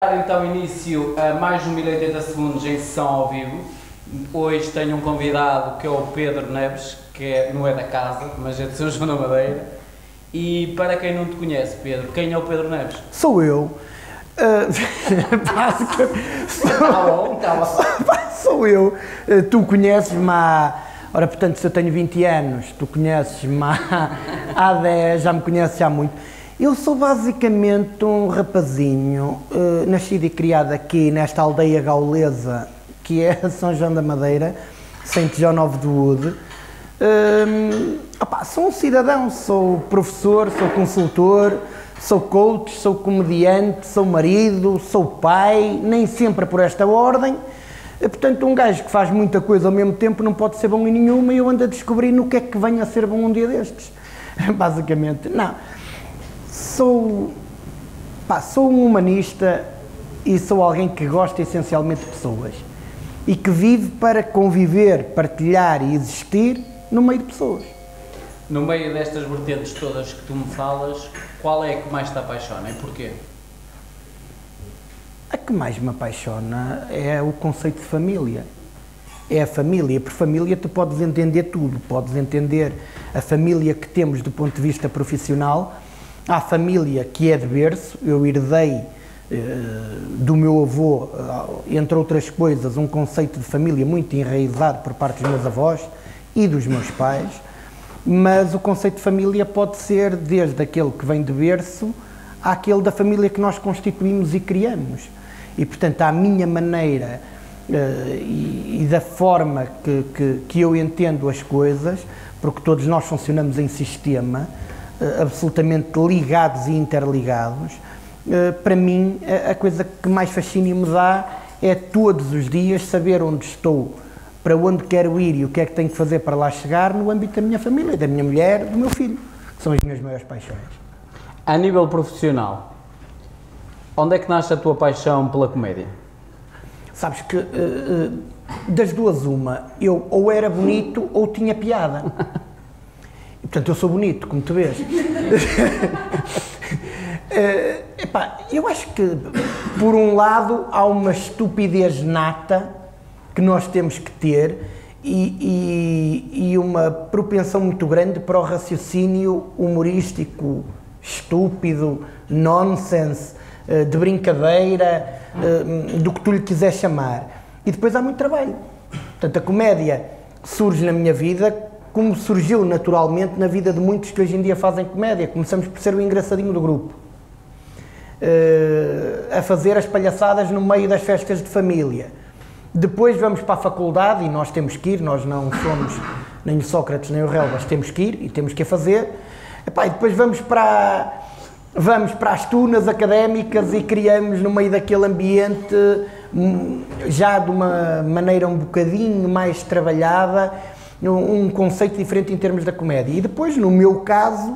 Então início a mais de 1080 segundos em sessão ao vivo. Hoje tenho um convidado que é o Pedro Neves, não é da casa, mas é de São João da Madeira. E para quem não te conhece, Pedro, quem é o Pedro Neves? Sou eu. Sou eu. Tu conheces-me há... Ora, portanto, se eu tenho 20 anos, tu conheces-me há 10, já me conheces há muito. Eu sou basicamente um rapazinho, nascido e criado aqui nesta aldeia gaulesa, que é São João da Madeira, Saint John of the Wood. Sou um cidadão, sou professor, sou consultor, sou coach, sou comediante, sou marido, sou pai, nem sempre por esta ordem. Portanto, um gajo que faz muita coisa ao mesmo tempo não pode ser bom em nenhuma e eu ando a descobrir no que é que venho a ser bom um dia destes. Basicamente, não. Sou um humanista e sou alguém que gosta essencialmente de pessoas e que vive para conviver, partilhar e existir no meio de pessoas. No meio destas vertentes todas que tu me falas, qual é a que mais te apaixona e porquê? A que mais me apaixona é o conceito de família. É a família. Por família tu podes entender tudo. Podes entender a família que temos do ponto de vista profissional. Há a família que é de berço. Eu herdei do meu avô, entre outras coisas, um conceito de família muito enraizado por parte dos meus avós e dos meus pais. Mas o conceito de família pode ser desde aquele que vem de berço àquele da família que nós constituímos e criamos. E, portanto, à minha maneira e da forma que eu entendo as coisas, porque todos nós funcionamos em sistema, absolutamente ligados e interligados, para mim, a coisa que mais fascínio me dá é todos os dias saber onde estou, para onde quero ir e o que é que tenho que fazer para lá chegar no âmbito da minha família, da minha mulher, do meu filho, que são as minhas maiores paixões. A nível profissional, onde é que nasce a tua paixão pela comédia? Sabes que das duas uma, eu ou era bonito ou tinha piada. E, portanto, eu sou bonito, como tu vês. Eu acho que, por um lado, há uma estupidez nata que nós temos que ter e uma propensão muito grande para o raciocínio humorístico, estúpido, nonsense, de brincadeira, do que tu lhe quiseres chamar. E depois há muito trabalho. Portanto, a comédia surge na minha vida como surgiu naturalmente na vida de muitos que hoje em dia fazem comédia. Começamos por ser o engraçadinho do grupo, a fazer as palhaçadas no meio das festas de família. Depois vamos para a faculdade e nós temos que ir, nós não somos nem o Sócrates nem o Relvas, temos que ir e temos que a fazer. E depois vamos para as tunas académicas e criamos no meio daquele ambiente, já de uma maneira um bocadinho mais trabalhada, um conceito diferente em termos da comédia. E depois, no meu caso,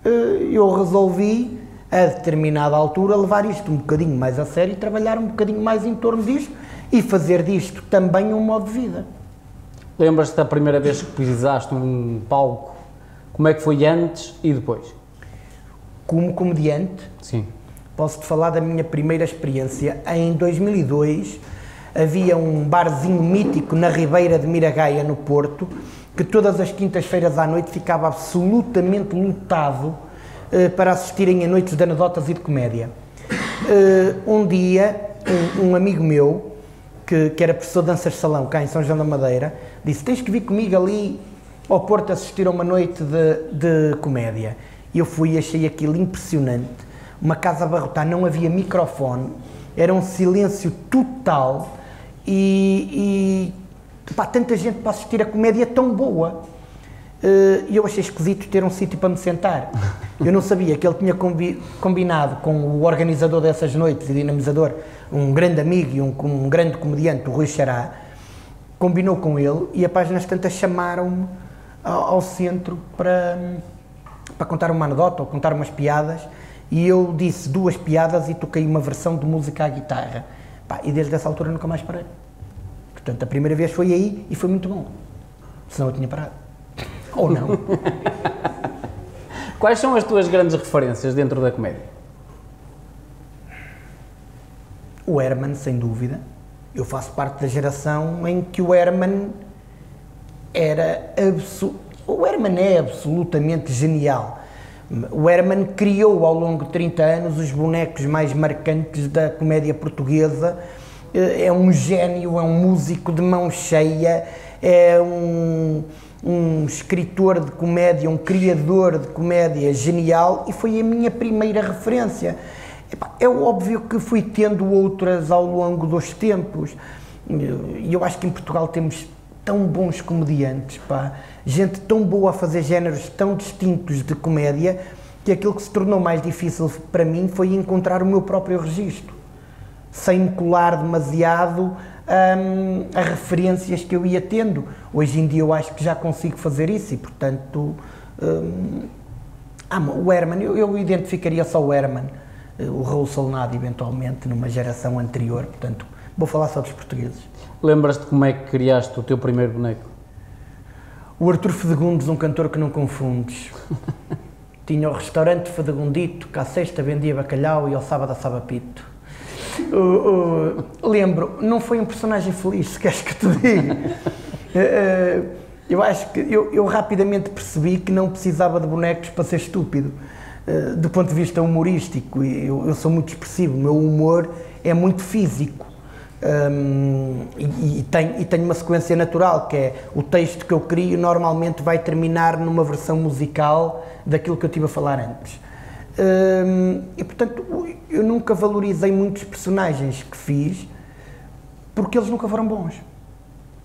eu resolvi, a determinada altura, levar isto um bocadinho mais a sério e trabalhar um bocadinho mais em torno disto e fazer disto também um modo de vida. Lembras-te da primeira vez que pisaste um palco? Como é que foi antes e depois? Como comediante, sim, posso-te falar da minha primeira experiência. Em 2002 havia um barzinho mítico na Ribeira de Miragaia, no Porto, que todas as quintas-feiras à noite ficava absolutamente lotado para assistirem a noites de anedotas e de comédia. Um dia, um amigo meu, que era professor de danças de salão cá em São João da Madeira, disse: tens que vir comigo ali ao Porto assistir a uma noite de comédia. E eu fui e achei aquilo impressionante, uma casa a abarrotar, não havia microfone, era um silêncio total e tanta gente para assistir a comédia tão boa. E eu achei esquisito ter um sítio para me sentar. Eu não sabia que ele tinha combinado com o organizador dessas noites e dinamizador, um grande amigo e um grande comediante, o Rui Xará, combinou com ele e a páginas tantas chamaram-me ao centro para contar uma anedota ou contar umas piadas, e eu disse 2 piadas e toquei uma versão de música à guitarra. E desde essa altura nunca mais parei. Portanto, a primeira vez foi aí e foi muito bom. Senão eu tinha parado. Ou não. Quais são as tuas grandes referências dentro da comédia? O Herman, sem dúvida. Eu faço parte da geração em que o Herman o Herman é absolutamente genial. O Herman criou ao longo de 30 anos os bonecos mais marcantes da comédia portuguesa. É um gênio, é um músico de mão cheia, é um escritor de comédia, um criador de comédia genial, e foi a minha primeira referência. É óbvio que fui tendo outras ao longo dos tempos, e eu acho que em Portugal temos tão bons comediantes, pá, gente tão boa a fazer géneros tão distintos de comédia, que aquilo que se tornou mais difícil para mim foi encontrar o meu próprio registro, sem me colar demasiado a referências que eu ia tendo. Hoje em dia eu acho que já consigo fazer isso e, portanto, o Herman, eu identificaria só o Herman, o Raul Solnado, eventualmente, numa geração anterior, portanto, vou falar só dos portugueses. Lembras-te como é que criaste o teu primeiro boneco? O Artur Fedegundes, um cantor que não confundes. Tinha o restaurante Fedegundito, que à sexta vendia bacalhau e ao sábado assava pito. Lembro, não foi um personagem feliz, se queres que te diga. Eu acho que eu rapidamente percebi que não precisava de bonecos para ser estúpido. Do ponto de vista humorístico, eu sou muito expressivo, o meu humor é muito físico. E tenho uma sequência natural, que é o texto que eu crio normalmente vai terminar numa versão musical daquilo que eu estive a falar antes. E portanto eu nunca valorizei muitos personagens que fiz porque eles nunca foram bons.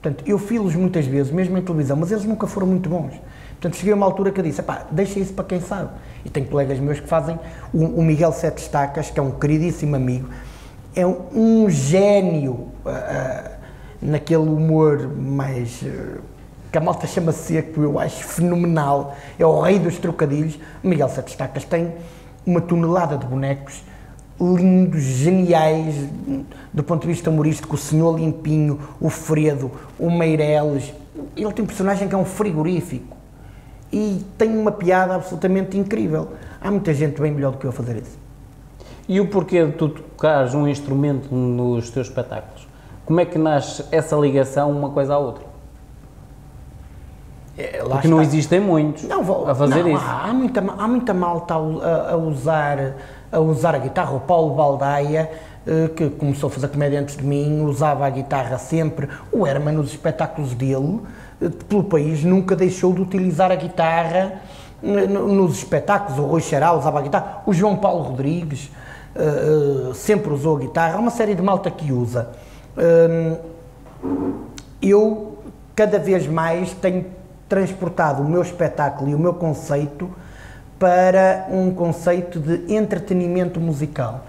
Portanto, eu fiz-los muitas vezes, mesmo em televisão, mas eles nunca foram muito bons. Portanto, cheguei a uma altura que eu disse, deixa isso para quem sabe. E tenho colegas meus que fazem, o Miguel Sete Estacas, que é um queridíssimo amigo, é um gênio naquele humor mais, que a malta chama seco, eu acho fenomenal, é o rei dos trocadilhos. O Miguel Sete Estacas tem uma tonelada de bonecos lindos, geniais, do ponto de vista humorístico, o Senhor Limpinho, o Fredo, o Meireles. Ele tem um personagem que é um frigorífico e tem uma piada absolutamente incrível. Há muita gente bem melhor do que eu a fazer isso. E o porquê de tu tocares um instrumento nos teus espetáculos? Como é que nasce essa ligação uma coisa à outra? Porque não existem muitos a fazer isso. Há muita malta a usar a guitarra. O Paulo Baldaia, que começou a fazer comédia antes de mim, usava a guitarra sempre. O Herman, nos espetáculos dele, pelo país, nunca deixou de utilizar a guitarra nos espetáculos. O Rui Xará usava a guitarra. O João Paulo Rodrigues sempre usou a guitarra. Há uma série de malta que usa. Eu, cada vez mais, tenho transportado o meu espetáculo e o meu conceito para um conceito de entretenimento musical.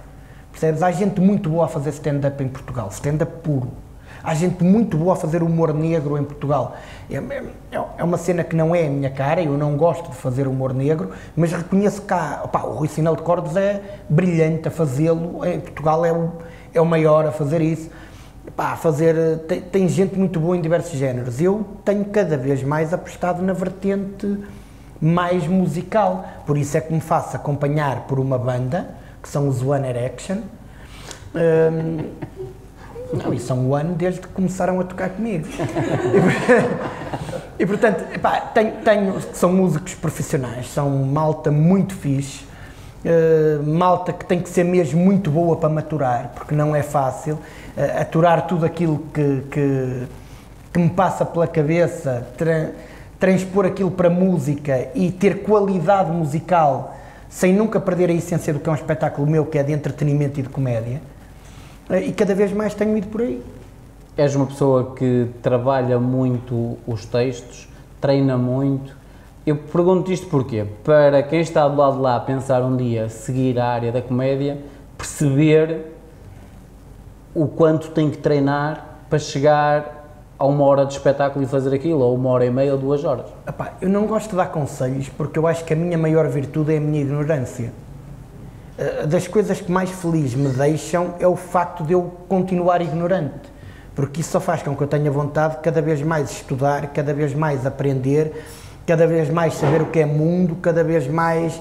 Percebes? Há gente muito boa a fazer stand-up em Portugal, stand-up puro. Há gente muito boa a fazer humor negro em Portugal. É uma cena que não é a minha cara, eu não gosto de fazer humor negro, mas reconheço que o Rui Sinel de Cordes é brilhante a fazê-lo, em Portugal é o maior a fazer isso. Tem gente muito boa em diversos géneros. Eu tenho cada vez mais apostado na vertente mais musical, por isso é que me faço acompanhar por uma banda, que são os One Erection, e são One desde que começaram a tocar comigo. E portanto, são músicos profissionais, são malta muito fixe, malta que tem que ser mesmo muito boa para maturar, porque não é fácil aturar tudo aquilo que me passa pela cabeça, transpor aquilo para música e ter qualidade musical sem nunca perder a essência do que é um espetáculo meu, que é de entretenimento e de comédia, e cada vez mais tenho ido por aí. És uma pessoa que trabalha muito os textos, treina muito. Eu pergunto isto porquê? Para quem está do lado de lá a pensar um dia seguir a área da comédia, perceber o quanto tem que treinar para chegar a 1 hora de espetáculo e fazer aquilo, ou 1h30 ou 2 horas. Eu não gosto de dar conselhos porque eu acho que a minha maior virtude é a minha ignorância. Das coisas que mais feliz me deixam é o facto de eu continuar ignorante, porque isso só faz com que eu tenha vontade de cada vez mais estudar, cada vez mais aprender, cada vez mais saber o que é mundo, cada vez mais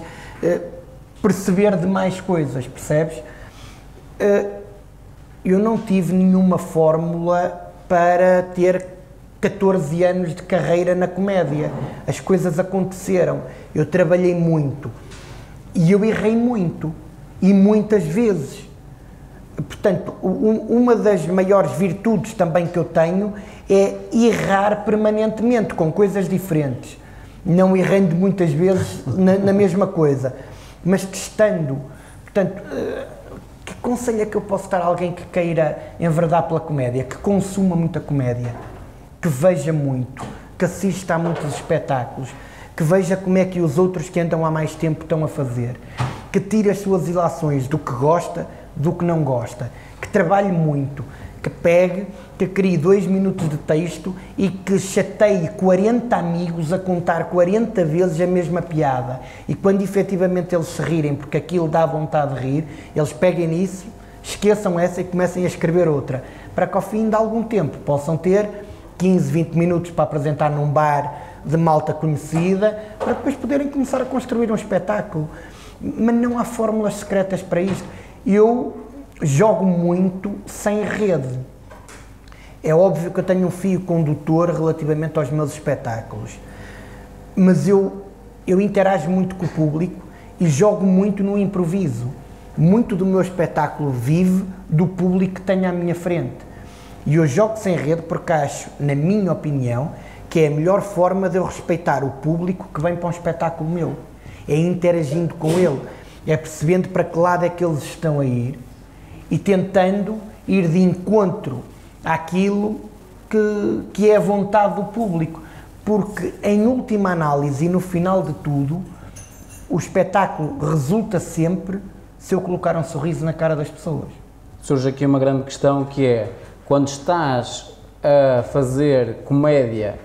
perceber de mais coisas, percebes? eu não tive nenhuma fórmula para ter 14 anos de carreira na comédia. As coisas aconteceram, eu trabalhei muito e eu errei muito e muitas vezes. Portanto, uma das maiores virtudes também que eu tenho é errar permanentemente com coisas diferentes, não errando muitas vezes na mesma coisa, mas testando. Portanto, que conselho é que eu posso dar a alguém que queira enverdar pela comédia, que consuma muita comédia, que veja muito, que assista a muitos espetáculos, que veja como é que os outros que andam há mais tempo estão a fazer, que tire as suas ilações do que gosta, do que não gosta, que trabalhe muito, que pegue, que crie 2 minutos de texto e que chateie 40 amigos a contar 40 vezes a mesma piada. E quando efetivamente eles se rirem, porque aquilo dá vontade de rir, eles peguem nisso, esqueçam essa e comecem a escrever outra, para que ao fim de algum tempo possam ter 15, 20 minutos para apresentar num bar de malta conhecida, para depois poderem começar a construir um espetáculo. Mas não há fórmulas secretas para isto. Eu jogo muito sem rede. É óbvio que eu tenho um fio condutor relativamente aos meus espetáculos, mas eu interajo muito com o público e jogo muito no improviso. Muito do meu espetáculo vive do público que tenho à minha frente. E eu jogo sem rede porque acho, na minha opinião, que é a melhor forma de eu respeitar o público que vem para um espetáculo meu. É interagindo com ele, é percebendo para que lado é que eles estão a ir e tentando ir de encontro àquilo que é a vontade do público. Porque, em última análise e no final de tudo, o espetáculo resulta sempre se eu colocar um sorriso na cara das pessoas. Surge aqui uma grande questão que é, quando estás a fazer comédia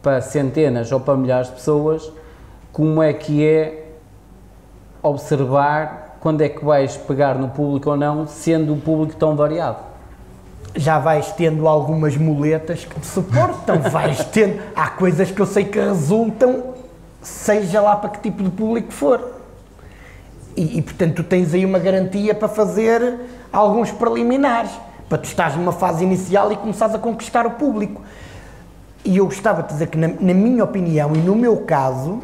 para centenas ou para milhares de pessoas, como é que é observar quando é que vais pegar no público ou não, sendo o público tão variado? Já vais tendo algumas muletas que te suportam, vais tendo, há coisas que eu sei que resultam, seja lá para que tipo de público for. E portanto tu tens aí uma garantia para fazer alguns preliminares, para tu estares numa fase inicial e começares a conquistar o público. E eu gostava de dizer que na minha opinião e no meu caso,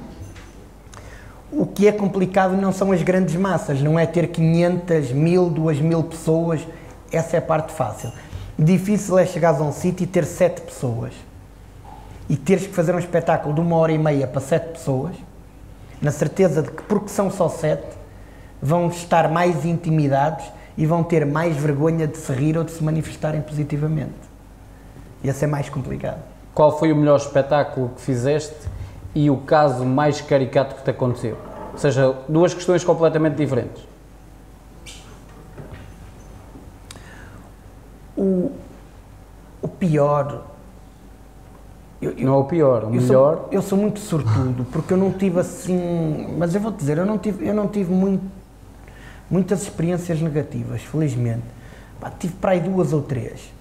o que é complicado não são as grandes massas, não é ter 500, 1000, 2000 pessoas, essa é a parte fácil. Difícil é chegares a um sítio e ter 7 pessoas e teres que fazer um espetáculo de 1h30 para 7 pessoas, na certeza de que, porque são só 7, vão estar mais intimidados e vão ter mais vergonha de se rir ou de se manifestarem positivamente. E esse é mais complicado. Qual foi o melhor espetáculo que fizeste e o caso mais caricato que te aconteceu? Ou seja, duas questões completamente diferentes. O pior... não é o pior, o melhor... Eu sou muito sortudo, porque eu não tive assim... Mas eu vou-te dizer, eu não tive muitas experiências negativas, felizmente. Tive para aí 2 ou 3.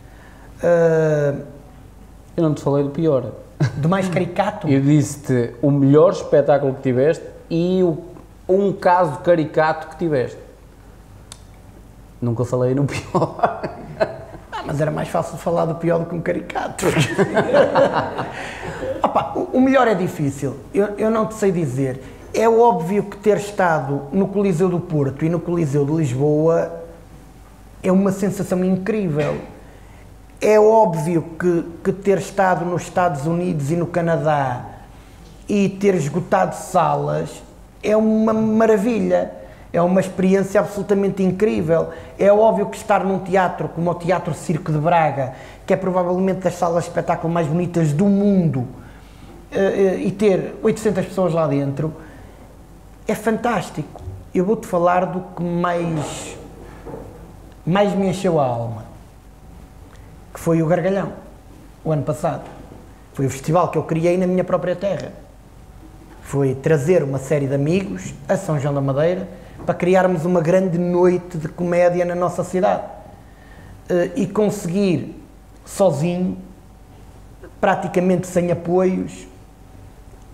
Eu não te falei do pior. Do mais caricato? Eu disse-te o melhor espetáculo que tiveste e um caso caricato que tiveste. Nunca falei no pior. Mas era mais fácil falar do pior do que um caricato. O melhor é difícil, eu não te sei dizer. É óbvio que ter estado no Coliseu do Porto e no Coliseu de Lisboa é uma sensação incrível. É óbvio que ter estado nos Estados Unidos e no Canadá e ter esgotado salas é uma maravilha. É uma experiência absolutamente incrível. É óbvio que estar num teatro como o Teatro Circo de Braga, que é provavelmente das salas de espetáculo mais bonitas do mundo, e ter 800 pessoas lá dentro, é fantástico. Eu vou-te falar do que mais me encheu a alma, que foi o Gargalhão, o ano passado. Foi o festival que eu criei na minha própria terra. Foi trazer uma série de amigos a São João da Madeira para criarmos uma grande noite de comédia na nossa cidade e conseguir, sozinho, praticamente sem apoios,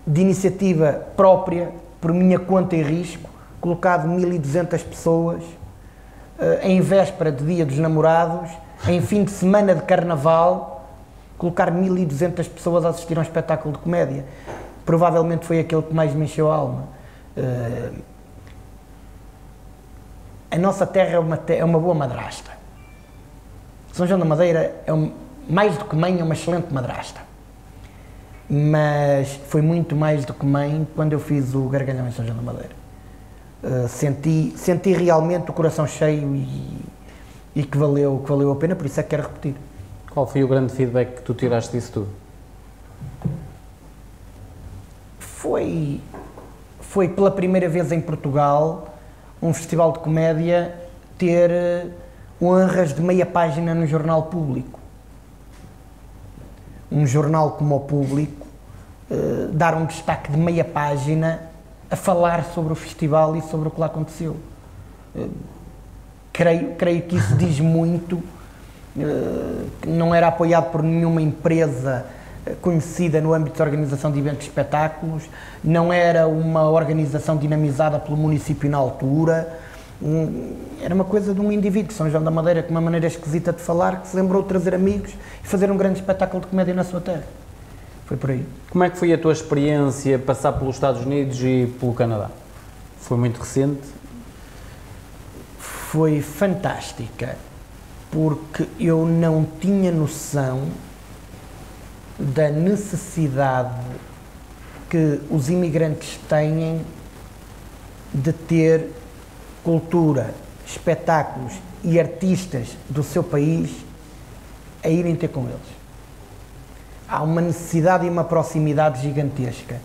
de iniciativa própria, por minha conta e risco, colocado 1200 pessoas em véspera de Dia dos Namorados, em fim de semana de Carnaval, colocar 1200 pessoas a assistir a um espetáculo de comédia. Provavelmente foi aquele que mais me encheu a alma. A nossa terra é uma boa madrasta. São João da Madeira mais do que mãe, é uma excelente madrasta. Mas foi muito mais do que mãe quando eu fiz o Gargalhão em São João da Madeira. Senti realmente o coração cheio e que valeu a pena, por isso é que quero repetir. Qual foi o grande feedback que tu tiraste disso tudo? Foi pela primeira vez em Portugal um festival de comédia ter honras de meia página no jornal Público. Um jornal como o Público dar um destaque de meia página a falar sobre o festival e sobre o que lá aconteceu. Creio que isso diz muito, que não era apoiado por nenhuma empresa conhecida no âmbito da organização de eventos e espetáculos, não era uma organização dinamizada pelo município na altura, era uma coisa de um indivíduo, São João da Madeira, com uma maneira esquisita de falar, que se lembrou de trazer amigos e fazer um grande espetáculo de comédia na sua terra. Foi por aí. Como é que foi a tua experiência passar pelos Estados Unidos e pelo Canadá? Foi muito recente? Foi fantástica, porque eu não tinha noção da necessidade que os imigrantes têm de ter cultura, espetáculos e artistas do seu país a irem ter com eles. Há uma necessidade e uma proximidade gigantesca.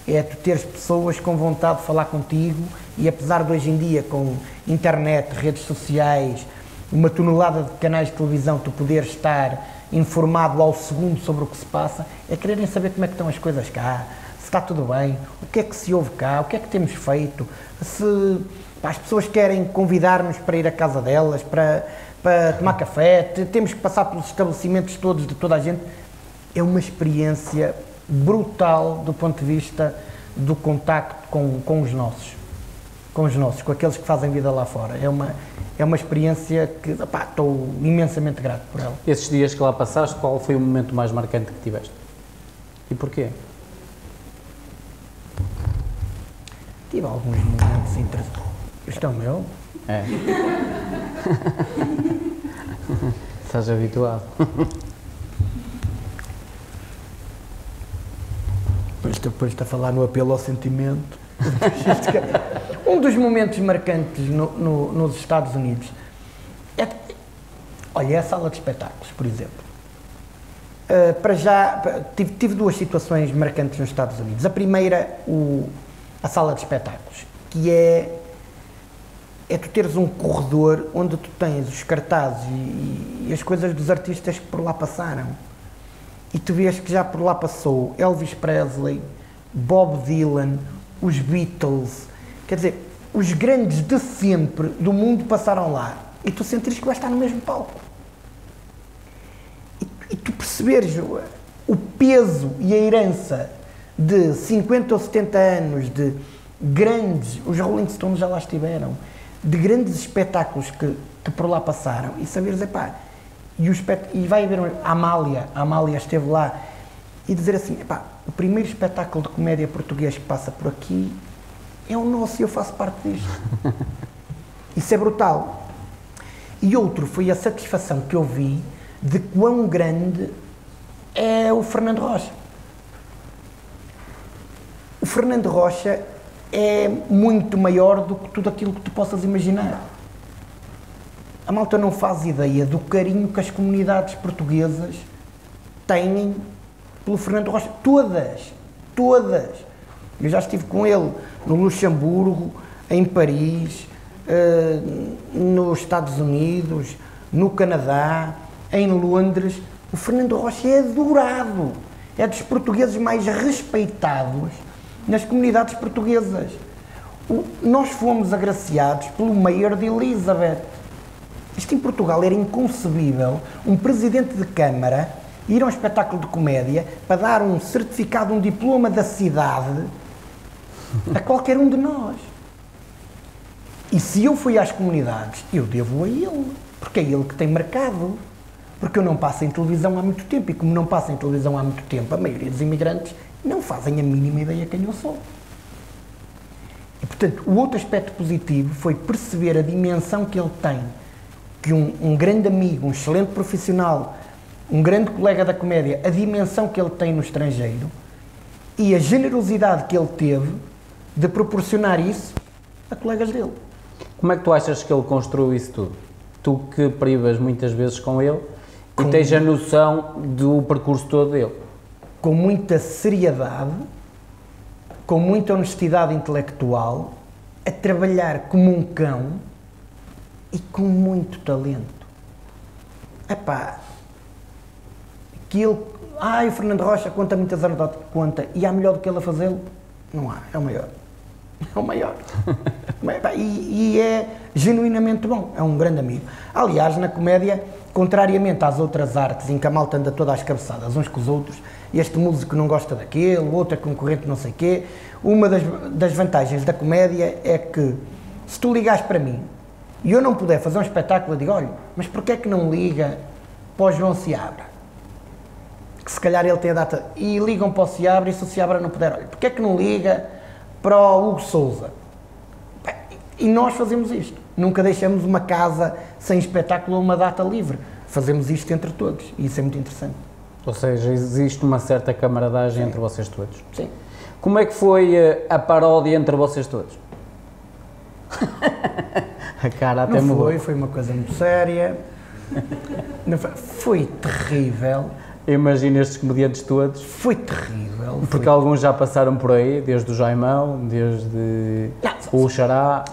É tu teres pessoas com vontade de falar contigo e, apesar de hoje em dia, com internet, redes sociais, uma tonelada de canais de televisão, tu poderes estar informado ao segundo sobre o que se passa, é quererem saber como é que estão as coisas cá, se está tudo bem, o que é que se ouve cá, o que é que temos feito, se as pessoas querem convidar-nos para ir à casa delas, para tomar café, temos que passar pelos estabelecimentos todos de toda a gente. É uma experiência brutal do ponto de vista do contacto com os nossos, com aqueles que fazem vida lá fora. É uma experiência que estou imensamente grato por ela. Esses dias que lá passaste, qual foi o momento mais marcante que tiveste? E porquê? Tive alguns momentos interessantes. Isto é o meu? É. Estás habituado. Depois de falar no apelo ao sentimento. Um dos momentos marcantes nos Estados Unidos é a sala de espetáculos, por exemplo. Para já, tive duas situações marcantes nos Estados Unidos. A primeira, a sala de espetáculos, que é tu teres um corredor onde tu tens os cartazes e as coisas dos artistas que por lá passaram. E tu vês que já por lá passou Elvis Presley, Bob Dylan, os Beatles, quer dizer, os grandes de sempre do mundo passaram lá. E tu sentires que vais estar no mesmo palco. E tu perceberes o peso e a herança de 50 ou 70 anos de grandes, os Rolling Stones já lá estiveram, de grandes espetáculos que por lá passaram, e saberes, e vai haver a Amália esteve lá, e dizer assim, o primeiro espetáculo de comédia português que passa por aqui é o nosso e eu faço parte disto. Isso é brutal. E outro foi a satisfação que eu vi de quão grande é o Fernando Rocha. O Fernando Rocha é muito maior do que tudo aquilo que tu possas imaginar. A malta não faz ideia do carinho que as comunidades portuguesas têm pelo Fernando Rocha. Todas. Eu já estive com ele no Luxemburgo, em Paris, nos Estados Unidos, no Canadá, em Londres. O Fernando Rocha é adorado. É dos portugueses mais respeitados nas comunidades portuguesas. Nós fomos agraciados pelo Mayor de Elizabeth. Isto em Portugal era inconcebível, um presidente de Câmara ir a um espetáculo de comédia para dar um certificado, um diploma da cidade a qualquer um de nós. E se eu fui às comunidades, eu devo a ele, porque é ele que tem mercado. Porque eu não passo em televisão há muito tempo, e como não passo em televisão há muito tempo, a maioria dos imigrantes não fazem a mínima ideia quem eu sou. E, portanto, o outro aspecto positivo foi perceber a dimensão que ele tem, que um grande amigo, um excelente profissional, um grande colega da comédia, a dimensão que ele tem no estrangeiro e a generosidade que ele teve de proporcionar isso a colegas dele. Como é que tu achas que ele construiu isso tudo? Tu que privas muitas vezes com ele e tens a noção do percurso todo dele. Com muita seriedade, com muita honestidade intelectual, a trabalhar como um cão e com muito talento. Epá, que ele... o Fernando Rocha conta muitas anedotas, conta, e há melhor do que ele a fazê-lo? Não há, é o maior. É o maior. E é genuinamente bom, é um grande amigo. Aliás, na comédia, contrariamente às outras artes, em que a malta anda toda às cabeçadas uns com os outros, este músico não gosta daquele, o outro é concorrente não sei quê, uma das vantagens da comédia é que, se tu ligares para mim, e eu não puder fazer um espetáculo, eu digo, olha, mas porquê é que não liga para o João Seabra? Que se calhar ele tem a data, e ligam para o Seabra, e se o Seabra não puder, olha, porquê é que não liga para o Hugo Sousa? E nós fazemos isto. Nunca deixamos uma casa sem espetáculo ou uma data livre. Fazemos isto entre todos e isso é muito interessante. Ou seja, existe uma certa camaradagem entre vocês todos. Sim. Como é que foi a paródia entre vocês todos? A cara até mudou. Foi uma coisa muito séria. Foi terrível. Imagina estes comediantes todos. Foi terrível. Porque alguns já passaram por aí, desde o Jaimão, desde o Xará.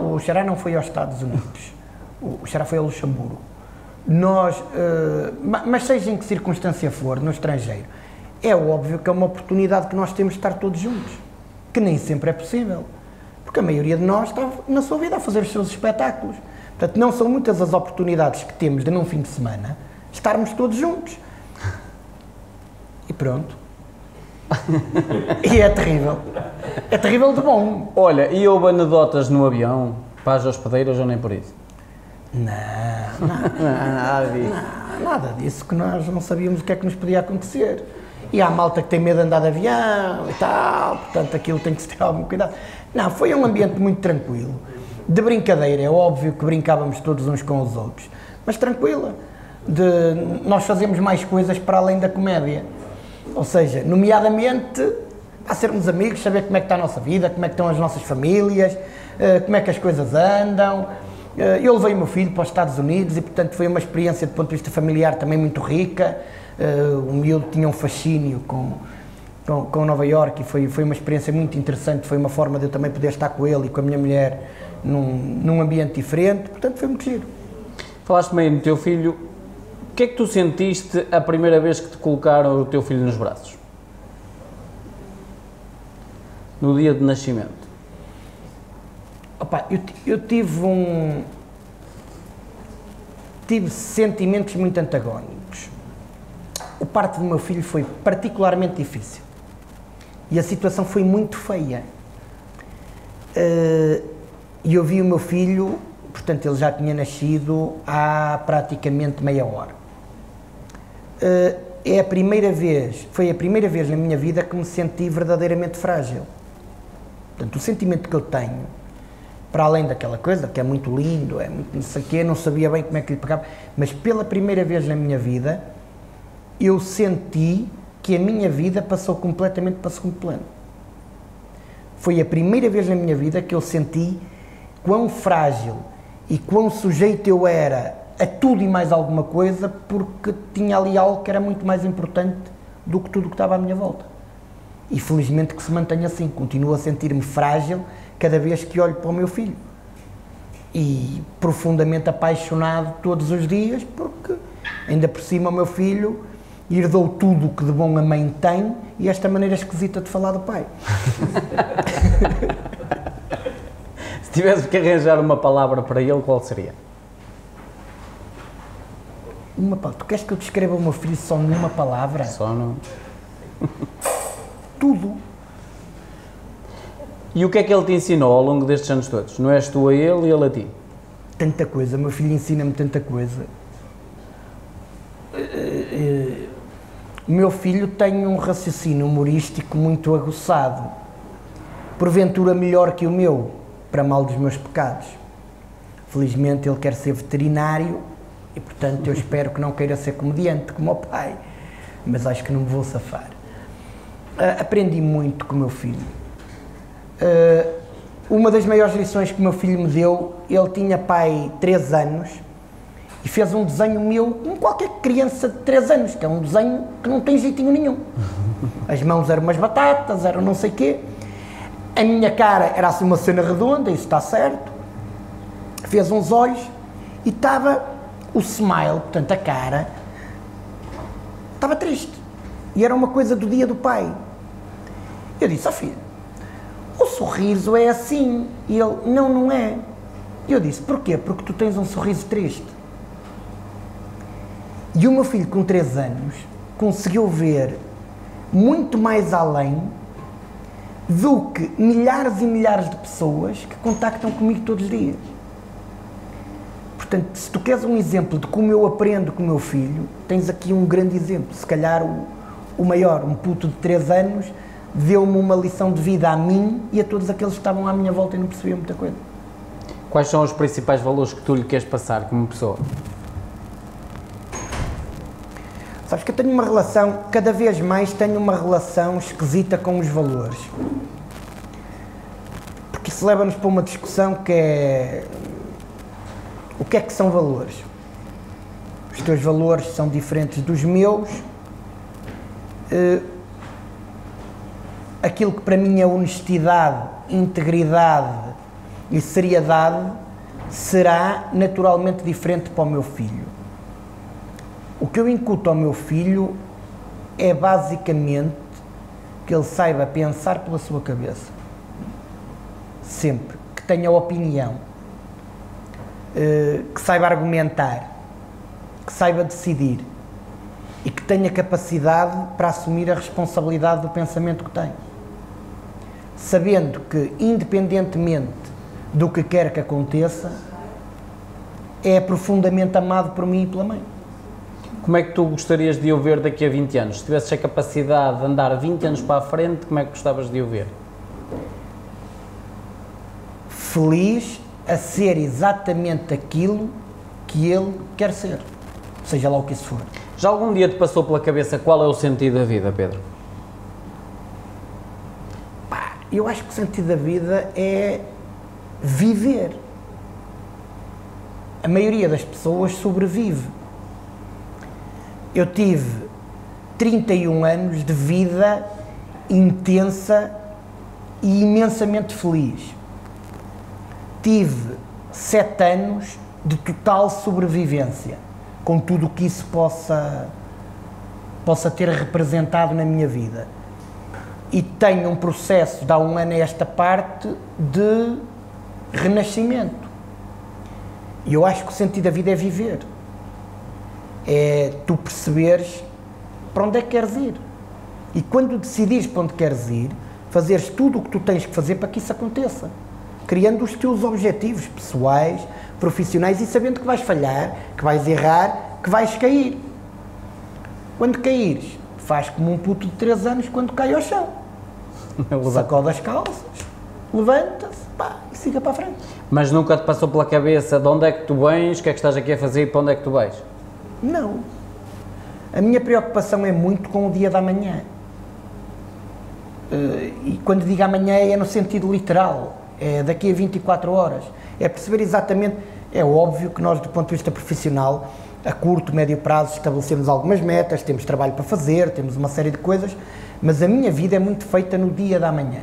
O Xará não foi aos Estados Unidos. O Xará foi a Luxemburgo. Nós, mas seja em que circunstância for, no estrangeiro, é óbvio que é uma oportunidade que nós temos de estar todos juntos. Que nem sempre é possível. Porque a maioria de nós está na sua vida a fazer os seus espetáculos. Portanto, não são muitas as oportunidades que temos de num fim de semana estarmos todos juntos. E pronto. E é terrível. É terrível de bom. Olha, e houve anedotas no avião para as hospedeiras ou nem por isso? Nada disso, que nós não sabíamos o que é que nos podia acontecer. E há malta que tem medo de andar de avião e tal, portanto aquilo tem que se ter algum cuidado. Não, foi um ambiente muito tranquilo. De brincadeira, é óbvio que brincávamos todos uns com os outros, mas tranquila. Nós fazemos mais coisas para além da comédia. Ou seja, nomeadamente, a sermos amigos, saber como é que está a nossa vida, como é que estão as nossas famílias, como é que as coisas andam. Eu levei o meu filho para os Estados Unidos e, portanto, foi uma experiência, do ponto de vista familiar, também muito rica. O miúdo tinha um fascínio com Nova Iorque e foi uma experiência muito interessante. Foi uma forma de eu também poder estar com ele e com a minha mulher num ambiente diferente. Portanto, foi muito giro. Falaste meio no teu filho. O que é que tu sentiste a primeira vez que te colocaram o teu filho nos braços? No dia de nascimento? Opa, eu tive sentimentos muito antagónicos. O parto do meu filho foi particularmente difícil e a situação foi muito feia. E eu vi o meu filho, portanto ele já tinha nascido há praticamente meia hora. Foi a primeira vez na minha vida que me senti verdadeiramente frágil. Portanto, o sentimento que eu tenho, para além daquela coisa, que é muito lindo, é muito não sei o quê, não sabia bem como é que lhe pegava, mas pela primeira vez na minha vida, eu senti que a minha vida passou completamente para o segundo plano. Foi a primeira vez na minha vida que eu senti quão frágil e quão sujeito eu era a tudo e mais alguma coisa, porque tinha ali algo que era muito mais importante do que tudo o que estava à minha volta. E felizmente que se mantém assim, continuo a sentir-me frágil cada vez que olho para o meu filho. E profundamente apaixonado todos os dias, porque ainda por cima o meu filho herdou tudo o que de bom a mãe tem e esta maneira esquisita de falar do pai. Se tivesse que arranjar uma palavra para ele, qual seria? Tu queres que eu descreva o meu filho só numa palavra? Só não. Tudo. E o que é que ele te ensinou ao longo destes anos todos? Não és tu a ele e ele a ti? Tanta coisa, meu filho ensina-me tanta coisa. O meu filho tem um raciocínio humorístico muito aguçado, porventura melhor que o meu, para mal dos meus pecados. Felizmente ele quer ser veterinário e, portanto, eu espero que não queira ser comediante como o pai, mas acho que não me vou safar. Aprendi muito com o meu filho. Uma das maiores lições que o meu filho me deu, ele tinha pai 3 anos e fez um desenho meu, como qualquer criança de 3 anos, que é um desenho que não tem jeitinho nenhum. As mãos eram umas batatas, eram não sei o quê. A minha cara era assim uma cena redonda, isso está certo. Fez uns olhos e estava o smile, portanto a cara, estava triste. E era uma coisa do dia do pai. Eu disse, filho, o sorriso é assim. E ele, não é. E eu disse, porquê? Porque tu tens um sorriso triste. E o meu filho, com 3 anos, conseguiu ver muito mais além do que milhares e milhares de pessoas que contactam comigo todos os dias. Portanto, se tu queres um exemplo de como eu aprendo com o meu filho, tens aqui um grande exemplo. Se calhar o maior, um puto de 3 anos, deu-me uma lição de vida a mim e a todos aqueles que estavam à minha volta e não percebiam muita coisa. Quais são os principais valores que tu lhe queres passar como pessoa? Sabes que eu tenho uma relação, cada vez mais tenho uma relação esquisita com os valores. Porque isso leva-nos para uma discussão que é... O que é que são valores? Os teus valores são diferentes dos meus. Aquilo que para mim é honestidade, integridade e seriedade será naturalmente diferente para o meu filho. O que eu incuto ao meu filho é basicamente que ele saiba pensar pela sua cabeça. Sempre. Que tenha opinião. Que saiba argumentar. Que saiba decidir. E que tenha capacidade para assumir a responsabilidade do pensamento que tem. Sabendo que, independentemente do que quer que aconteça, é profundamente amado por mim e pela mãe. Como é que tu gostarias de o ver daqui a 20 anos? Se tivesses a capacidade de andar 20 anos para a frente, como é que gostavas de o ver? Feliz a ser exatamente aquilo que ele quer ser, seja lá o que isso for. Já algum dia te passou pela cabeça qual é o sentido da vida, Pedro? Eu acho que o sentido da vida é viver. A maioria das pessoas sobrevive. Eu tive 31 anos de vida intensa e imensamente feliz. Tive 7 anos de total sobrevivência, com tudo o que isso possa ter representado na minha vida. E tenho um processo, de há um ano a esta parte, de renascimento. E eu acho que o sentido da vida é viver. É tu perceberes para onde é que queres ir. E quando decidires para onde queres ir, fazeres tudo o que tu tens que fazer para que isso aconteça. Criando os teus objetivos pessoais, profissionais e sabendo que vais falhar, que vais errar, que vais cair. Quando caíres, faz como um puto de 3 anos quando cai ao chão. Sacode as calças, levanta-se, e siga para a frente. Mas nunca te passou pela cabeça de onde é que tu vens, o que é que estás aqui a fazer e para onde é que tu vais? Não. A minha preocupação é muito com o dia da manhã. E quando digo amanhã é no sentido literal, é daqui a 24 horas. É perceber exatamente, é óbvio que nós do ponto de vista profissional, a curto, médio prazo, estabelecemos algumas metas, temos trabalho para fazer, temos uma série de coisas, mas a minha vida é muito feita no dia da manhã.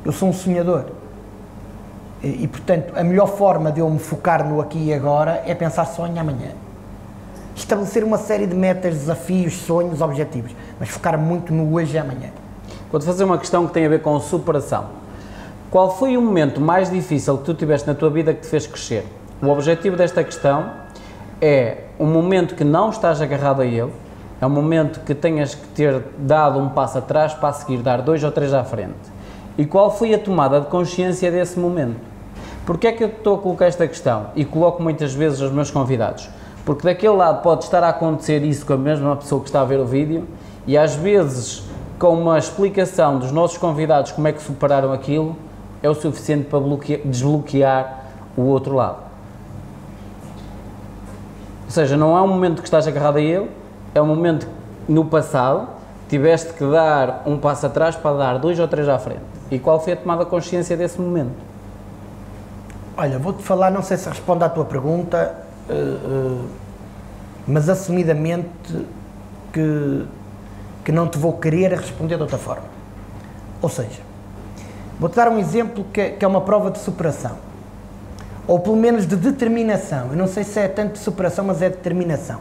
Eu sou um sonhador. E portanto, a melhor forma de eu me focar no aqui e agora é pensar só em amanhã. Estabelecer uma série de metas, desafios, sonhos, objetivos, mas focar muito no hoje e amanhã. Vou-te fazer uma questão que tem a ver com superação. Qual foi o momento mais difícil que tu tiveste na tua vida que te fez crescer? O objetivo desta questão é um momento que não estás agarrado a ele, é um momento que tenhas que ter dado um passo atrás para a seguir dar 2 ou 3 à frente. E qual foi a tomada de consciência desse momento? Porquê é que eu estou a colocar esta questão? E coloco muitas vezes aos meus convidados. Porque daquele lado pode estar a acontecer isso com a mesma pessoa que está a ver o vídeo e às vezes com uma explicação dos nossos convidados como é que superaram aquilo é o suficiente para desbloquear o outro lado. Ou seja, não é um momento que estás agarrado a ele, é um momento que no passado tiveste que dar um passo atrás para dar 2 ou 3 à frente. E qual foi a tomada de consciência desse momento? Olha, vou-te falar, não sei se responde à tua pergunta, mas assumidamente que não te vou querer responder de outra forma. Ou seja, vou-te dar um exemplo que é uma prova de superação, ou pelo menos de determinação. Eu não sei se é tanto de superação, mas é de determinação.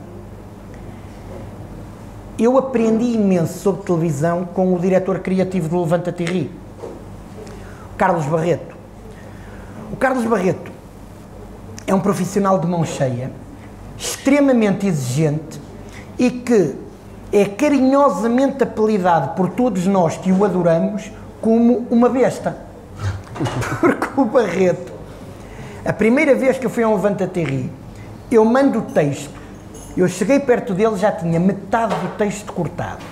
Eu aprendi imenso sobre televisão com o diretor criativo do Levanta-te e Ri, Carlos Barreto. O Carlos Barreto é um profissional de mão cheia, extremamente exigente e que é carinhosamente apelidado por todos nós que o adoramos como uma besta. Porque o Barreto, a primeira vez que eu fui a um Levanta-te e Ri, eu mando o texto, eu cheguei perto dele, já tinha metade do texto cortado.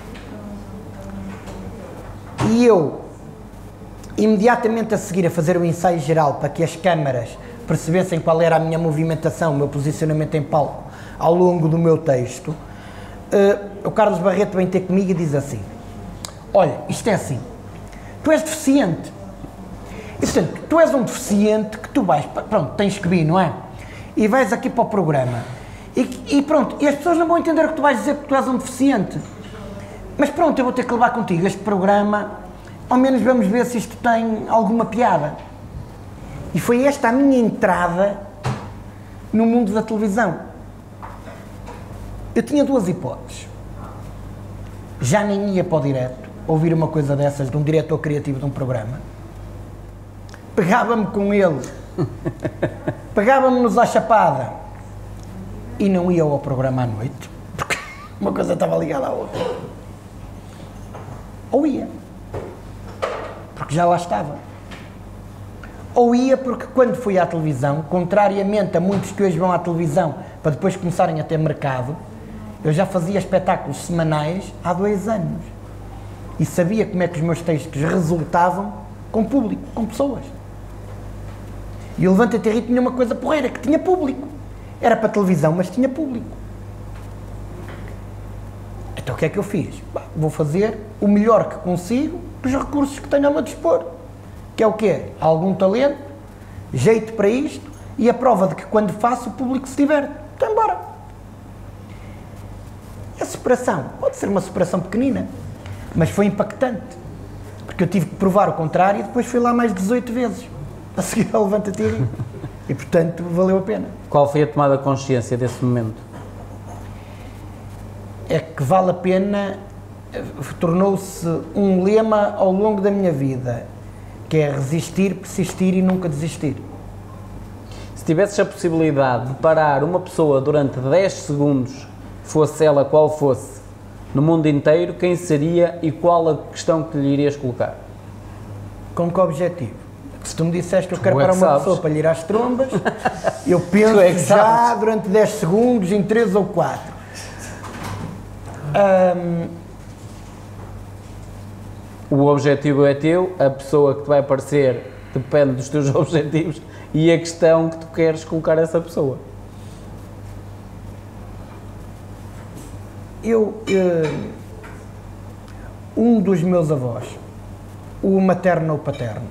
E eu, imediatamente a seguir a fazer o ensaio geral para que as câmaras percebessem qual era a minha movimentação, o meu posicionamento em palco ao longo do meu texto, o Carlos Barreto vem ter comigo e diz assim: olha, isto é assim, tu és deficiente, e portanto, tu és um deficiente que tu vais, pronto, tens que vir, não é? E vais aqui para o programa, e pronto, e as pessoas não vão entender o que tu vais dizer porque tu és um deficiente, mas pronto, eu vou ter que levar contigo este programa, ao menos vamos ver se isto tem alguma piada. E foi esta a minha entrada no mundo da televisão. Eu tinha 2 hipóteses. Já nem ia para o direto, ouvir uma coisa dessas de um diretor criativo de um programa. Pegava-me com ele, pegava-me-nos à chapada e não ia ao programa à noite, porque uma coisa estava ligada à outra. Ou ia, porque já lá estava. Ou ia porque quando fui à televisão, contrariamente a muitos que hoje vão à televisão para depois começarem a ter mercado, eu já fazia espetáculos semanais há 2 anos e sabia como é que os meus textos resultavam com público, com pessoas. E o Levanta-te e Ri tinha uma coisa porreira, que tinha público. Era para televisão, mas tinha público. Então o que é que eu fiz? Vou fazer o melhor que consigo com os recursos que tenho ao meu dispor. Que é o quê? Algum talento, jeito para isto e a prova de que quando faço o público se diverte. Então embora. A superação pode ser uma superação pequenina, mas foi impactante. Porque eu tive que provar o contrário e depois fui lá mais 18 vezes a seguir ao Levanta-te e Ri. E portanto valeu a pena. Qual foi a tomada de consciência desse momento? É que vale a pena, tornou-se um lema ao longo da minha vida, que é resistir, persistir e nunca desistir. Se tivesses a possibilidade de parar uma pessoa durante 10 segundos, fosse ela qual fosse, no mundo inteiro, quem seria e qual a questão que lhe irias colocar? Com que objetivo? Se tu me disseste que eu quero parar uma pessoa para lhe ir às trombas, eu penso já durante 10 segundos em 3 ou 4. O objetivo é teu, a pessoa que te vai aparecer depende dos teus objetivos e a questão que tu queres colocar a essa pessoa. Um dos meus avós, o materno ou paterno,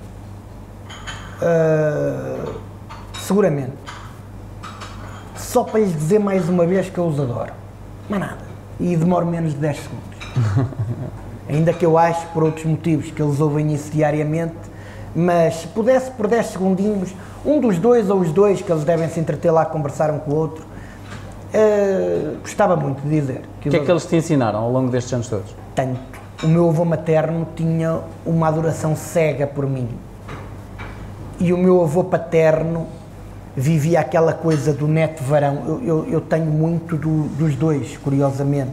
seguramente, só para lhes dizer mais uma vez que eu os adoro, mas nada, e demoro menos de 10 segundos. Ainda que eu acho, por outros motivos, que eles ouvem isso diariamente, mas se pudesse por 10 segundinhos, um dos dois ou os dois, que eles devem se entreter lá a conversar um com o outro, gostava muito de dizer. O que é que eles te ensinaram ao longo destes anos todos? Tanto. O meu avô materno tinha uma adoração cega por mim. E o meu avô paterno vivia aquela coisa do neto varão. Eu tenho muito dos dois, curiosamente.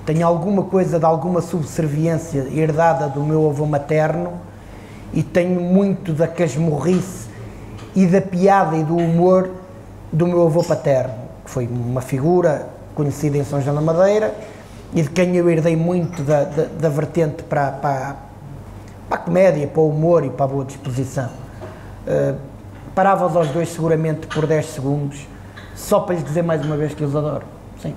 Tenho alguma coisa de alguma subserviência herdada do meu avô materno e tenho muito da casmurrice e da piada e do humor do meu avô paterno, que foi uma figura conhecida em São João da Madeira e de quem eu herdei muito da vertente para a comédia, para o humor e para a boa disposição. Parava-os aos dois seguramente por 10 segundos, só para lhes dizer mais uma vez que os adoro. Sim.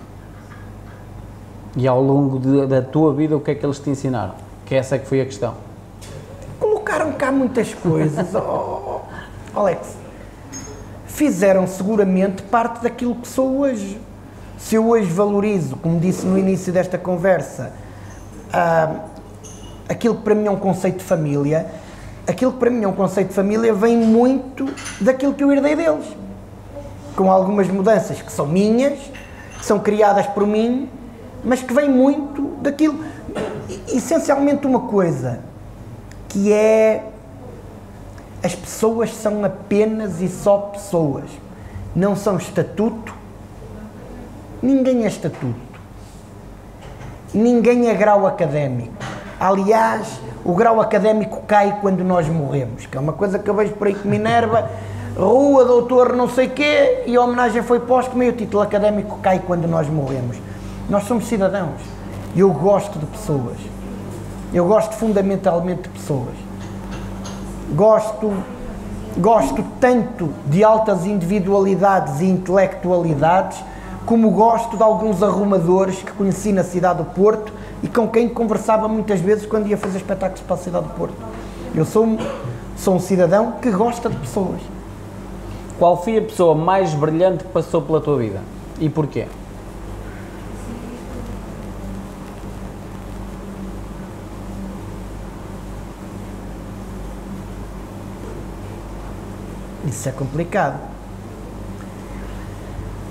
E ao longo da tua vida, o que é que eles te ensinaram? Que essa é que foi a questão. Colocaram cá muitas coisas, Alex. Fizeram seguramente parte daquilo que sou hoje. Se eu hoje valorizo, como disse no início desta conversa, aquilo que para mim é um conceito de família, aquilo que para mim é um conceito de família vem muito daquilo que eu herdei deles. Com algumas mudanças que são minhas, que são criadas por mim, mas que vem muito daquilo. Essencialmente uma coisa, que é: as pessoas são apenas e só pessoas, não são estatuto, ninguém é estatuto, ninguém é grau académico. Aliás, o grau académico cai quando nós morremos, que é uma coisa que eu vejo por aí que me enerva. Rua Doutor não sei quê, e a homenagem foi póstuma e o título académico cai quando nós morremos. Nós somos cidadãos. Eu gosto de pessoas. Eu gosto fundamentalmente de pessoas. Gosto tanto de altas individualidades e intelectualidades, como gosto de alguns arrumadores que conheci na cidade do Porto e com quem conversava muitas vezes quando ia fazer espetáculos para a cidade do Porto. Eu sou um cidadão que gosta de pessoas. Qual foi a pessoa mais brilhante que passou pela tua vida? E porquê? Isso é complicado.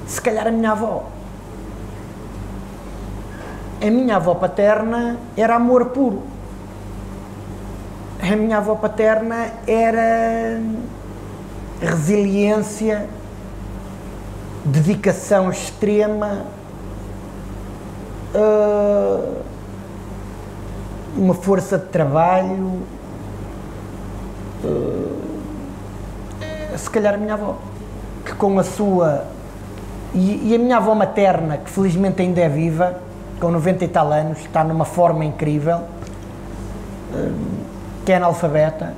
Se calhar a minha avó. A minha avó paterna era amor puro. A minha avó paterna era resiliência, dedicação extrema, uma força de trabalho. Se calhar a minha avó, que com a sua... E a minha avó materna, que felizmente ainda é viva, com 90 e tal anos, está numa forma incrível, que é analfabeta,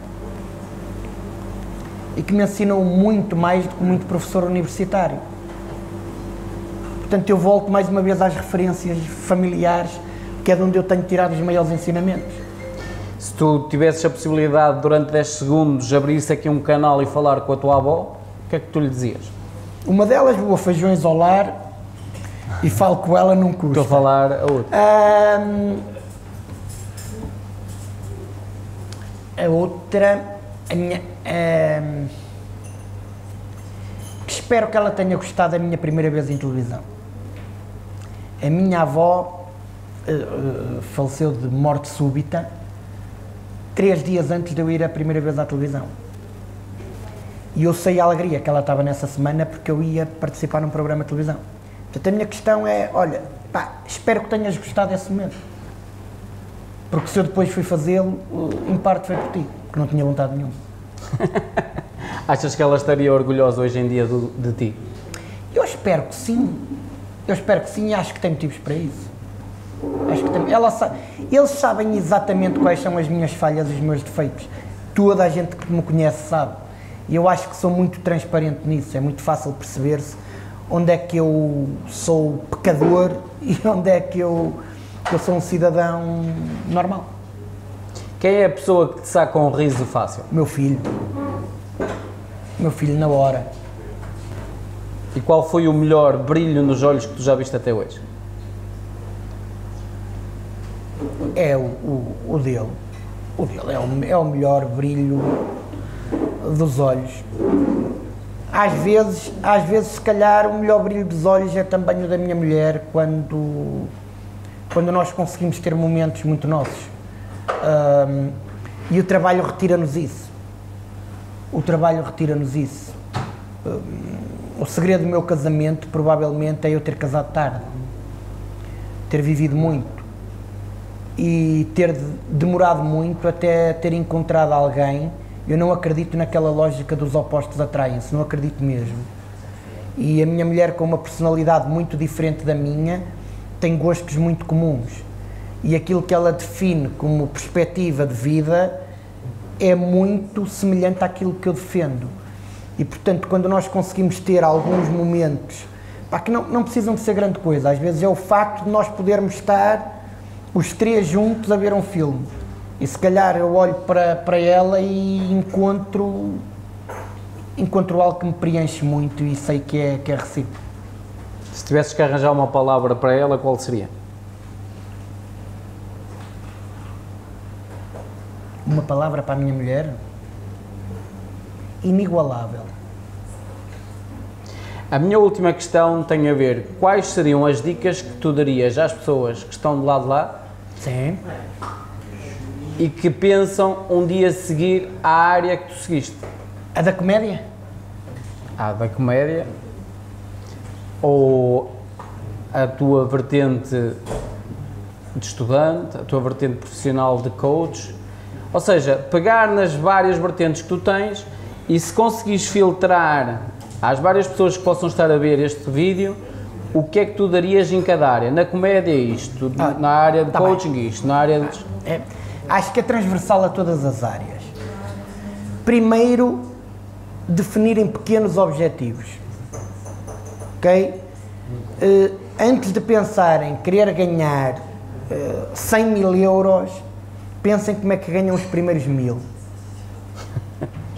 e que me ensinou muito mais do que muito professor universitário. Portanto, eu volto mais uma vez às referências familiares, que é de onde eu tenho tirado os maiores ensinamentos. Se tu tivesses a possibilidade, durante 10 segundos, de abrir-se aqui um canal e falar com a tua avó, o que é que tu lhe dizias? Uma delas, vou a Feijões ao Lar e falo com ela, não custa. Estou a falar a outra. A outra, a minha... espero que ela tenha gostado da minha primeira vez em televisão. A minha avó faleceu de morte súbita 3 dias antes de eu ir a primeira vez à televisão. E eu sei a alegria que ela estava nessa semana porque eu ia participar num programa de televisão. Portanto, a minha questão é, olha, pá, espero que tenhas gostado desse momento. Porque se eu depois fui fazê-lo, em parte foi por ti, que não tinha vontade nenhuma. Achas que ela estaria orgulhosa hoje em dia de ti? Eu espero que sim. Eu espero que sim e acho que tem motivos para isso. Acho que tem, eles sabem exatamente quais são as minhas falhas e os meus defeitos. Toda a gente que me conhece sabe. E eu acho que sou muito transparente nisso. É muito fácil perceber-se onde é que eu sou pecador e onde é que eu sou um cidadão normal. Quem é a pessoa que te saca um riso fácil? Meu filho. Meu filho, na hora. E qual foi o melhor brilho nos olhos que tu já viste até hoje? É o dele. O dele é o melhor brilho dos olhos. Às vezes, se calhar, o melhor brilho dos olhos é também o da minha mulher, quando nós conseguimos ter momentos muito nossos. E o trabalho retira-nos isso. O trabalho retira-nos isso. O segredo do meu casamento, provavelmente, é eu ter casado tarde. ter vivido muito e ter demorado muito até ter encontrado alguém. Eu não acredito naquela lógica dos opostos atraem-se, não acredito mesmo. E a minha mulher, com uma personalidade muito diferente da minha, tem gostos muito comuns. E aquilo que ela define como perspectiva de vida é muito semelhante àquilo que eu defendo. E, portanto, quando nós conseguimos ter alguns momentos, pá, que não precisam de ser grande coisa, às vezes é o facto de nós podermos estar os três juntos a ver um filme. E se calhar eu olho para ela e encontro algo que me preenche muito e sei que é recíproco. Se tivesses que arranjar uma palavra para ela, qual seria? Uma palavra para a minha mulher? Inigualável. A minha última questão tem a ver, quais seriam as dicas que tu darias às pessoas que estão do lado de lá? Sim. E que pensam um dia seguir a área que tu seguiste? A da comédia? A da comédia? Ou a tua vertente de estudante, a tua vertente profissional de coach? Ou seja, pegar nas várias vertentes que tu tens e se conseguires filtrar às várias pessoas que possam estar a ver este vídeo, o que é que tu darias em cada área? Na comédia isto, na área de coaching isto, na área de... Acho que é transversal a todas as áreas. Primeiro, definirem pequenos objetivos, ok? Antes de pensarem em querer ganhar 100 mil euros, pensem como é que ganham os primeiros 1000,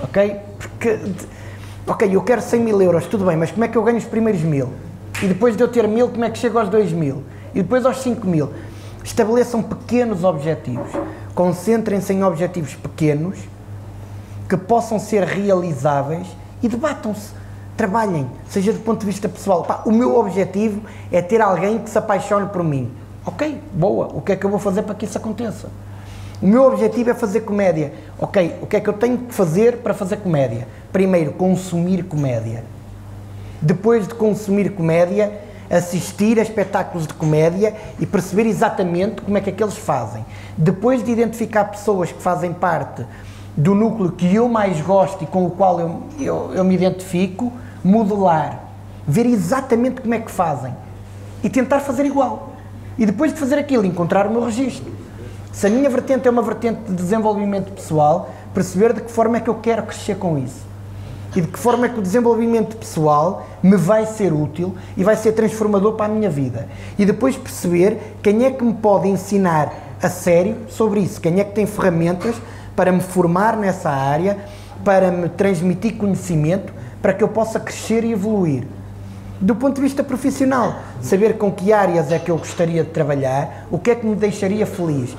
ok? Porque, ok, eu quero 100 mil euros, tudo bem, mas como é que eu ganho os primeiros 1000? E depois de eu ter 1000, como é que chego aos 2000? E depois aos 5000? Estabeleçam pequenos objetivos, concentrem-se em objetivos pequenos, que possam ser realizáveis e debatam-se, trabalhem, seja do ponto de vista pessoal. Pá, o meu objetivo é ter alguém que se apaixone por mim. Ok, boa, o que é que eu vou fazer para que isso aconteça? O meu objetivo é fazer comédia. Ok, o que é que eu tenho que fazer para fazer comédia? Primeiro, consumir comédia. Depois de consumir comédia, assistir a espetáculos de comédia e perceber exatamente como é que aqueles fazem. Depois de identificar pessoas que fazem parte do núcleo que eu mais gosto e com o qual eu me identifico, modelar, ver exatamente como é que fazem e tentar fazer igual. E depois de fazer aquilo, encontrar o meu registro. Se a minha vertente é uma vertente de desenvolvimento pessoal, perceber de que forma é que eu quero crescer com isso. E de que forma é que o desenvolvimento pessoal me vai ser útil e vai ser transformador para a minha vida. E depois perceber quem é que me pode ensinar a sério sobre isso, quem é que tem ferramentas para me formar nessa área, para me transmitir conhecimento, para que eu possa crescer e evoluir. Do ponto de vista profissional, saber com que áreas é que eu gostaria de trabalhar, o que é que me deixaria feliz,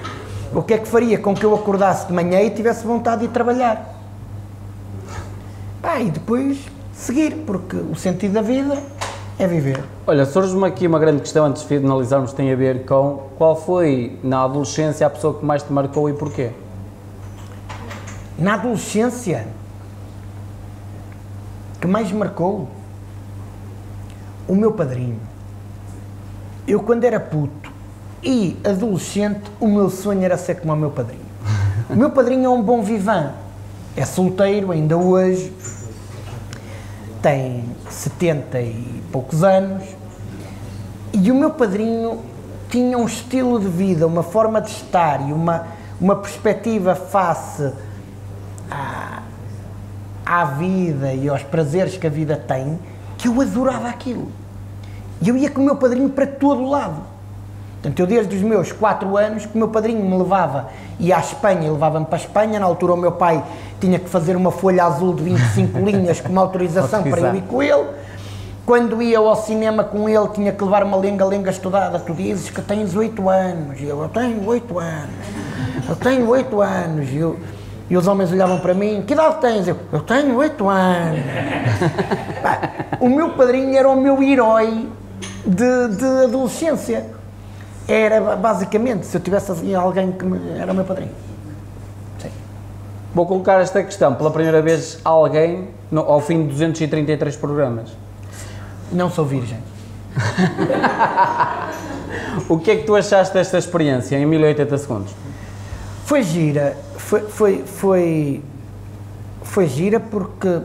o que é que faria com que eu acordasse de manhã e tivesse vontade de ir trabalhar. E depois seguir, porque o sentido da vida é viver. Olha, surge-me aqui uma grande questão antes de finalizarmos, tem a ver com qual foi na adolescência a pessoa que mais te marcou e porquê? Na adolescência, que mais me marcou? O meu padrinho. Eu, quando era puto e adolescente, o meu sonho era ser como o meu padrinho. O meu padrinho é um bom vivant, é solteiro ainda hoje, tem 70 e poucos anos, e o meu padrinho tinha um estilo de vida, uma forma de estar e uma perspectiva face à vida e aos prazeres que a vida tem, que eu adorava aquilo. E eu ia com o meu padrinho para todo o lado. Portanto, eu desde os meus 4 anos, que o meu padrinho me levava, ia à Espanha e levava-me para a Espanha. Na altura o meu pai tinha que fazer uma folha azul de 25 linhas com uma autorização para eu ir com ele. Quando ia ao cinema com ele, tinha que levar uma lenga-lenga estudada. Tu dizes que tens 8 anos. E eu tenho 8 anos. Eu tenho 8 anos. E os homens olhavam para mim, que idade tens? Eu tenho 8 anos. O meu padrinho era o meu herói de adolescência. Era basicamente, se eu tivesse assim, alguém que era o meu padrinho. Sim. Vou colocar esta questão pela primeira vez a alguém ao fim de 233 programas. Não sou virgem. O que é que tu achaste desta experiência em 1080 segundos? Foi gira, foi gira porque,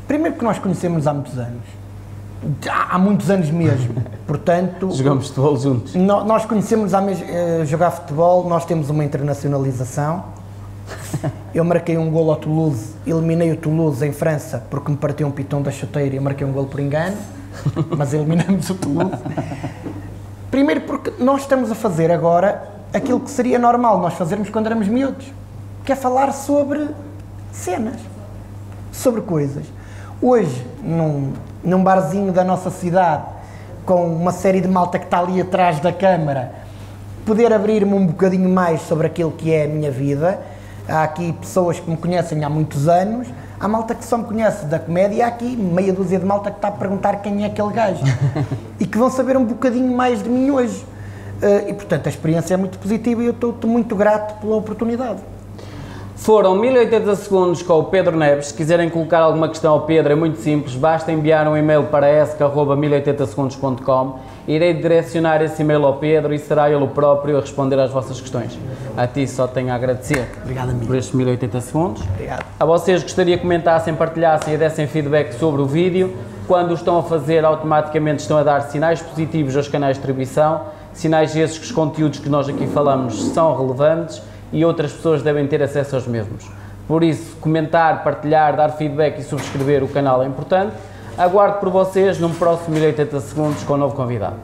primeiro que nós conhecemos há muitos anos, há muitos anos mesmo, portanto... Jogamos futebol juntos. Nós conhecemos jogar futebol, nós temos uma internacionalização. Eu marquei um golo ao Toulouse, eliminei o Toulouse em França porque me partiu um pitão da chuteira e eu marquei um golo por engano, mas eliminamos o Toulouse. Primeiro porque nós estamos a fazer agora aquilo que seria normal nós fazermos quando éramos miúdos, que é falar sobre cenas, sobre coisas. Hoje, num barzinho da nossa cidade, com uma série de malta que está ali atrás da câmara, poder abrir-me um bocadinho mais sobre aquilo que é a minha vida. Há aqui pessoas que me conhecem há muitos anos, há malta que só me conhece da comédia, e há aqui meia dúzia de malta que está a perguntar quem é aquele gajo e que vão saber um bocadinho mais de mim hoje. E portanto a experiência é muito positiva e eu estou muito grato pela oportunidade. Foram 1080 segundos com o Pedro Neves. Se quiserem colocar alguma questão ao Pedro, é muito simples, basta enviar um e-mail para esc@1080segundos.com. Irei direcionar esse e-mail ao Pedro e será ele o próprio a responder às vossas questões. A ti só tenho a agradecer. Obrigado, amigo. Por estes 1080 segundos. Obrigado. A vocês gostaria que comentassem, partilhassem e dessem feedback sobre o vídeo. Quando o estão a fazer, automaticamente estão a dar sinais positivos aos canais de distribuição, sinais esses que os conteúdos que nós aqui falamos são relevantes e outras pessoas devem ter acesso aos mesmos. Por isso, comentar, partilhar, dar feedback e subscrever o canal é importante. Aguardo por vocês num próximo 1080 segundos com um novo convidado.